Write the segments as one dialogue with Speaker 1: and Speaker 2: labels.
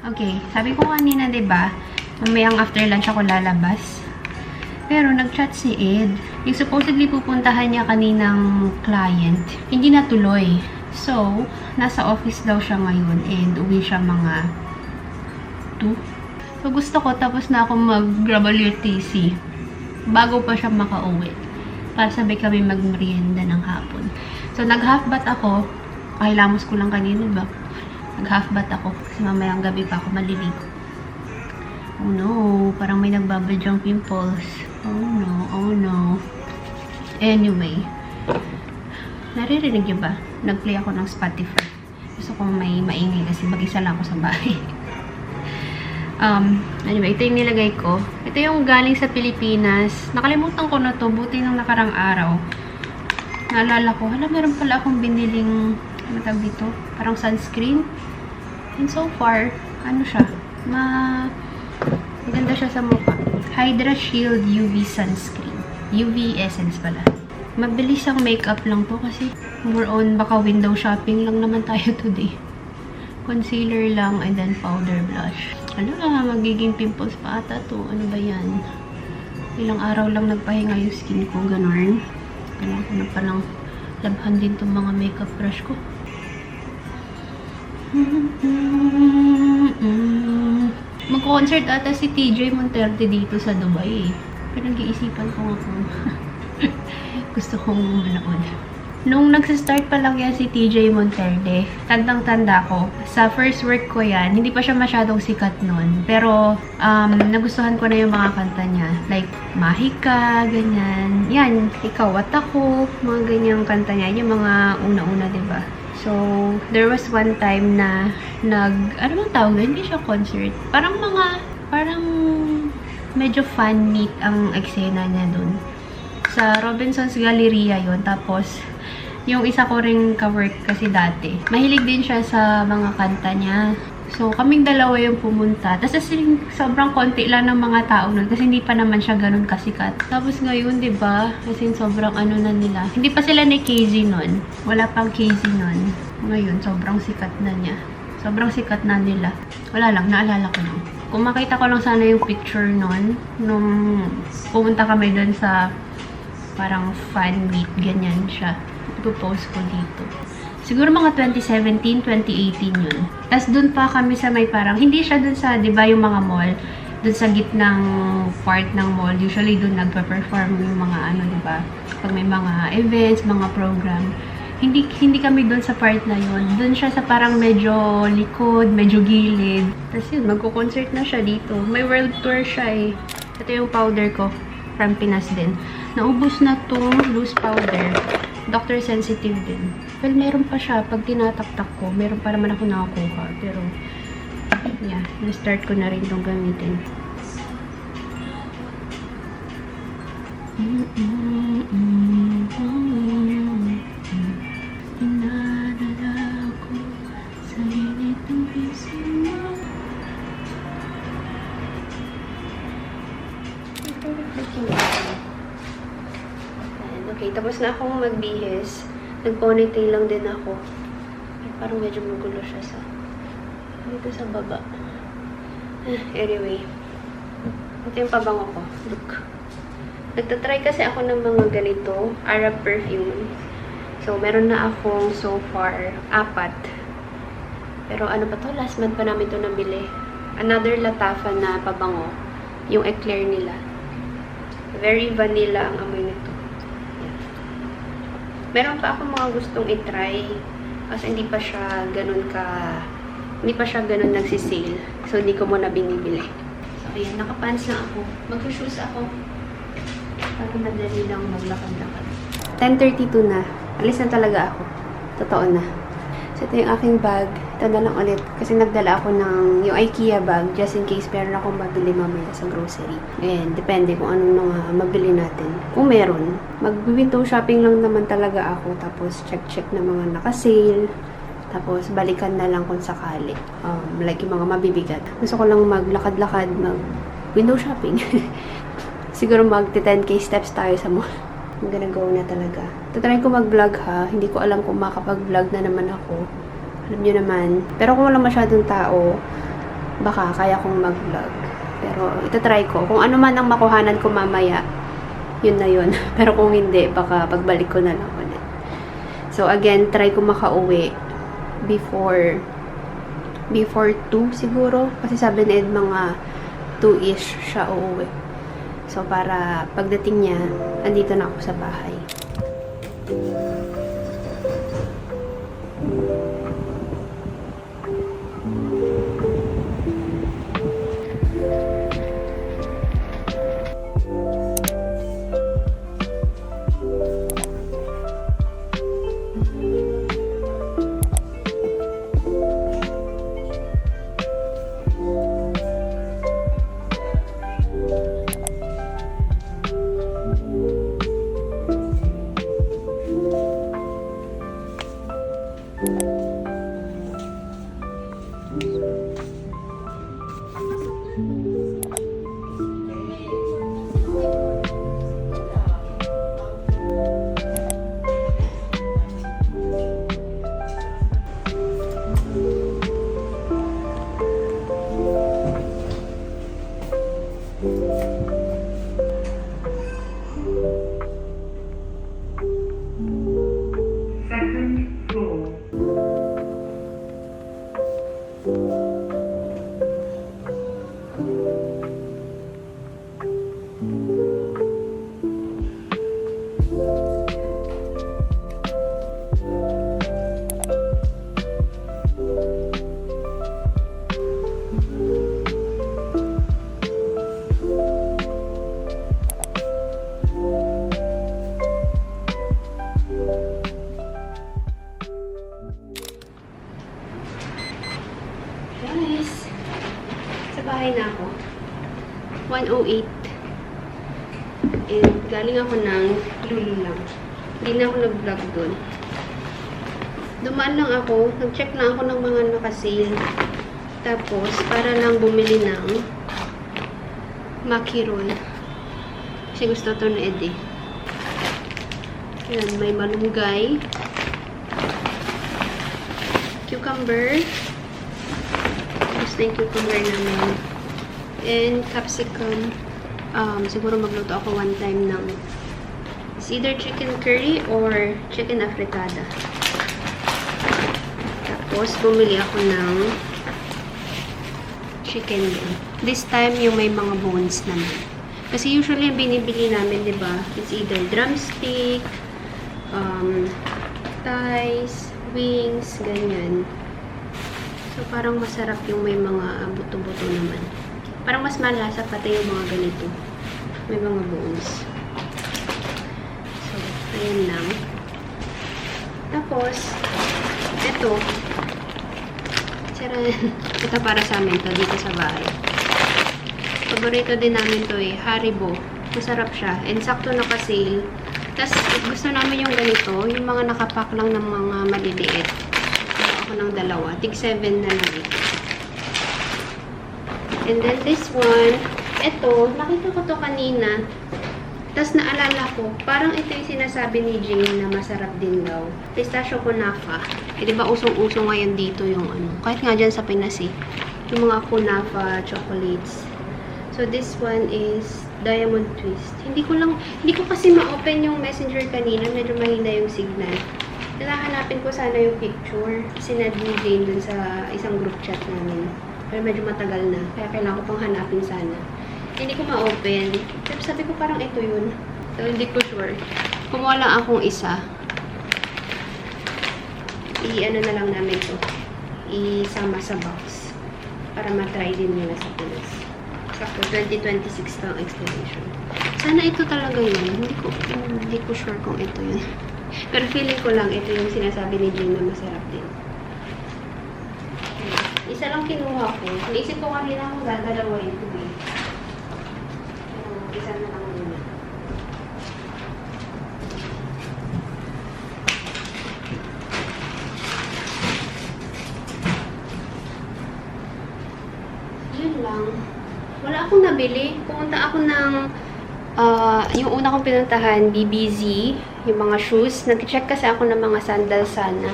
Speaker 1: Okay, sabi ko kanina, 'di ba? Mamayang after lunch ako lalabas. Pero nag-chat si Ed. Yung supposedly pupuntahan niya kaninang client, hindi natuloy. So, nasa office daw siya ngayon and uwi siya mga 2. So, gusto ko tapos na ako mag-WTC bago pa siya makauwi. Para sabay kami mag-merienda ng hapon. So, nag-half bath ako. Kahilamos ko lang kanina, ba? Nag-half bath ako kasi mamayang gabi pa ako maliligo. Oh no, parang may nagbabadyang pimples. Oh no, oh no. Anyway, naririnig niyo ba? Nag-play ako ng Spotify. Gusto kong may maingay kasi mag-isa lang ako sa bahay. Anyway, ito yung nilagay ko. Ito yung galing sa Pilipinas. Nakalimutan ko na to, buti nung nakarang araw. Naalala ko, hala, meron pala akong biniling, ano tawag dito? Parang sunscreen. And so far, ano siya? Maganda siya sa mukha. Hydra Shield UV Sunscreen. UV Essence pala. Mabilis ang makeup lang to kasi more on baka window shopping lang naman tayo today. Concealer lang and then powder blush. Ano na, magiging pimples pa ata to. Ano ba yan? Ilang araw lang nagpahinga yung skin ko, ganun. Kailangan ko na palang labhan din tong mga makeup brush ko. Mag-concert ata si TJ Monterde dito sa Dubai. Pero nag-iisipan ko nga kung gusto kong manood. Nung nagsistart pa lang yan si TJ Monterde, tandang-tanda ko. Sa first work ko yan, hindi pa siya masyadong sikat nun. Pero, nagustuhan ko na yung mga kanta niya. Like, Mahika, ganyan. Yan, Ikaw at Ako, mga ganyang kanta niya. Yung mga una-una, diba? So, there was one time na ano bang tawag doon? Hindi siya concert. Parang medyo fan meet ang eksena niya doon. Sa Robinson's Galleria yon. Tapos, yung isa ko ring ka-work kasi dati. Mahilig din siya sa mga kanta niya. So, kaming dalawa yung pumunta. Tapos, sobrang konti lang ng mga tao nun. Kasi hindi pa naman siya ganun kasikat. Tapos ngayon, di ba? Kasi sobrang ano na nila. Hindi pa sila ni KZ nun. Wala pang KZ nun. Ngayon, sobrang sikat na niya. Sobrang sikat na nila. Wala lang, naalala ko lang. Kung makita ko lang sana yung picture nun, nung pumunta kami dun sa parang fan meet, ganyan siya. Ipopost ko dito. Siguro mga 2017, 2018 yun. Tapos dun pa kami sa may parang, hindi siya dun sa, di ba yung mga mall, dun sa gitnang part ng mall, usually dun nagpa-perform yung mga ano, di ba? Pag may mga events, mga program. Hindi kami dun sa part na yun. Dun siya sa parang medyo likod, medyo gilid. Tapos yun, magko-concert na siya dito. May world tour siya eh. Ito yung powder ko. From Pinas din. Naubos na tong loose powder. Doctor sensitive din. Well, meron pa siya. Pag tinataktak ko, meron pa naman ako nakakuha. Pero, yeah. Na-start ko na rin itong gamitin. Inaalala ko sa init ng piso mo. Okay, tapos na akong magbihis. Nag-ponytail lang din ako. Parang medyo magulo siya sa dito sa baba. Anyway. Ito yung pabango ko. Look. Nagtatry kasi ako ng mga ganito. Arab perfume. So, meron na akong so far 4. Pero ano pa to? Last month pa namin to nabili. Another Latafa na pabango. Yung eclair nila. Very vanilla ang amoy nito. Meron pa ako mga gustong i-try kasi hindi pa siya ganun nagsisale. So, hindi ko muna binibili. So, ayan. Nakapants na ako. Mag-shoes ako. Para madali lang maglakad-lakad. 10:32 na. Alis na talaga ako. Totoo na. So, ito yung aking bag. Ito na lang ulit. Kasi nagdala ako ng yung IKEA bag just in case meron akong mabili mamaya sa grocery. Ayan, depende kung anong mabili natin. Kung meron. Mag-window shopping lang naman talaga ako. Tapos, check na mga naka-sale. Tapos, balikan na lang kung sakali. Like yung mga mabibigat. Gusto ko lang maglakad-lakad, mag-window shopping. Siguro mag-10K steps tayo sa mall. I'm gonna go na talaga. Tatry ko mag-vlog ha. Hindi ko alam kung makapag-vlog na naman ako. Alam nyo naman. Pero kung wala masyadong tao, baka kaya kong mag-vlog. Pero itatry ko. Kung ano man ang makuhanan ko mamaya, yun na yun. Pero kung hindi, baka pagbalik ko na lang ulit. So again, try ko makauwi before 2 siguro. Kasi sabi ni Ed, mga 2-ish siya uuwi. So para pagdating niya, andito na ako sa bahay. Guys, sa bahay na ako. 1:08. And galing ako ng Lulu lang. Hindi na ako nag-vlog doon. Dumaan lang ako. Nag-check lang ako ng mga naka-sale. Tapos, para lang bumili ng macaron. Kasi gusto to na Eddie. Yan, may malunggay. Cucumber. Gusto yung cucumber namin. And capsicum. Siguro magluto ako one time ng it's either chicken curry or chicken afritada. Tapos, bumili ako ng chicken din. This time, yung may mga bones naman. Kasi usually, yung binibili namin, di ba, it's either drumstick, thighs, wings, ganyan. So, parang masarap yung may mga buto-buto naman. Parang mas malasa pati yung mga ganito. May mga bones. So, ayan lang. Tapos, ito. Ito para sa amin to dito sa bahay. Paborito din namin to eh. Haribo. Masarap siya. And sakto naka-sale. Tapos, gusto namin yung ganito. Yung mga nakapack lang ng mga maliliit. Ako ng dalawa. Tig 7 na lang ito. And then this one, ito, nakita ko to kanina. Tapos naalala ko, parang ito yung sinasabi ni Jane na masarap din daw. Pistachio kunafa. Eh, diba usong-uso ngayon dito yung ano. Kahit nga dyan sa Pinas eh. Yung mga kunafa chocolates. So this one is diamond twist. Hindi ko kasi ma-open yung messenger kanina. Medyo mahina yung signal. Nalahanapin ko sana yung picture. Sinad ni Jane dun sa isang group chat namin. Pero medyo matagal na. Kaya kailangan ko pang hanapin sana. Hindi ko ma-open. Sabi ko parang ito yun. So, hindi ko sure. Kumuha lang akong isa. I-ano na lang namin to. Isama sa box. Para matry din nila sa Pinas. Sakto, 2026 to ang expiration. Sana ito talaga yun. Hindi ko sure kung ito yun. Pero feeling ko lang ito yung sinasabi ni Jane na masarap din. Isa lang kinuha ko. Naisip ko kanina kung dadalawain ko eh. Isa na lang muna. Yun lang. Wala akong nabili. Pumunta ako ng yung una kong pinuntahan, BBZ, yung mga shoes. Nag-check kasi ako ng mga sandals sana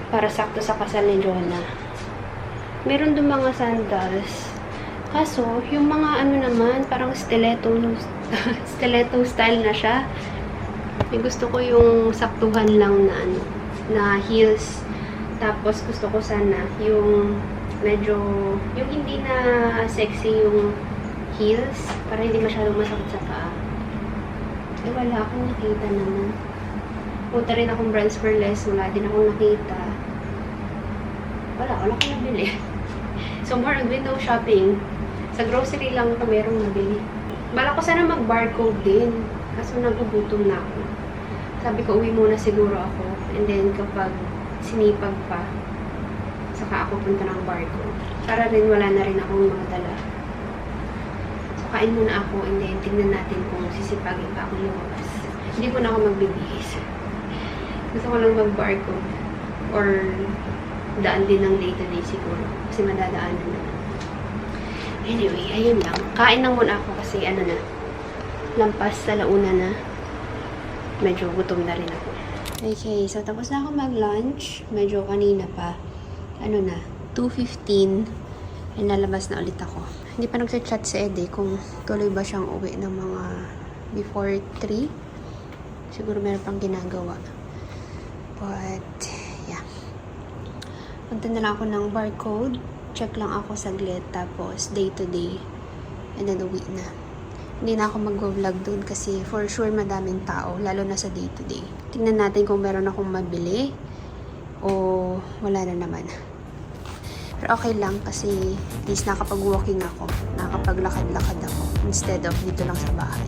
Speaker 1: para sakto sa kasal ni Jonah. Meron doon mga sandals. Kaso, yung mga ano naman, parang stiletto, stiletto style na siya. May gusto ko yung saktuhan lang na ano, na heels. Tapos gusto ko sana yung medyo, yung hindi na sexy yung heels, para hindi masyadong masakit sa paa. Eh, wala akong nakita naman. Punta rin akong brands for less, wala din akong nakita. Wala akong nabili. So, more on window shopping. Sa grocery lang ito merong nabili. Bala ko sana mag-barcode din. Kaso nagugutom na ako. Sabi ko, uwi muna siguro ako. And then, kapag sinipag pa, saka ako punta ng barcode. Para rin wala na rin akong mga dala. So, kain muna ako. And then, tingnan natin kung sisipagin pa ako lumabas. Hindi ko na ako magbibihis. Gusto ko lang mag-barcode. Or, daan din ng day-to-day siguro. Kasi madadaanan na. Anyway, ayun lang. Kain na muna ako kasi ano na, lampas sa launa na. Medyo gutom na rin ako. Okay, so tapos na ako mag-lunch. Medyo kanina pa. Ano na, 2:15. And lalabas na ulit ako. Hindi pa nagsa-chat si Eddie kung tuloy ba siyang uwi ng mga before 3. Siguro meron pang ginagawa. But, yeah. Punta na lang ako ng barcode. Check lang ako saglit, tapos day to day, and then uwi na. Hindi na ako mag-vlog dun kasi for sure madaming tao, lalo na sa day to day. Tingnan natin kung meron akong mabili o wala na naman. Pero okay lang kasi at least nakapag-walking ako, nakapaglakad-lakad ako instead of dito lang sa bahay.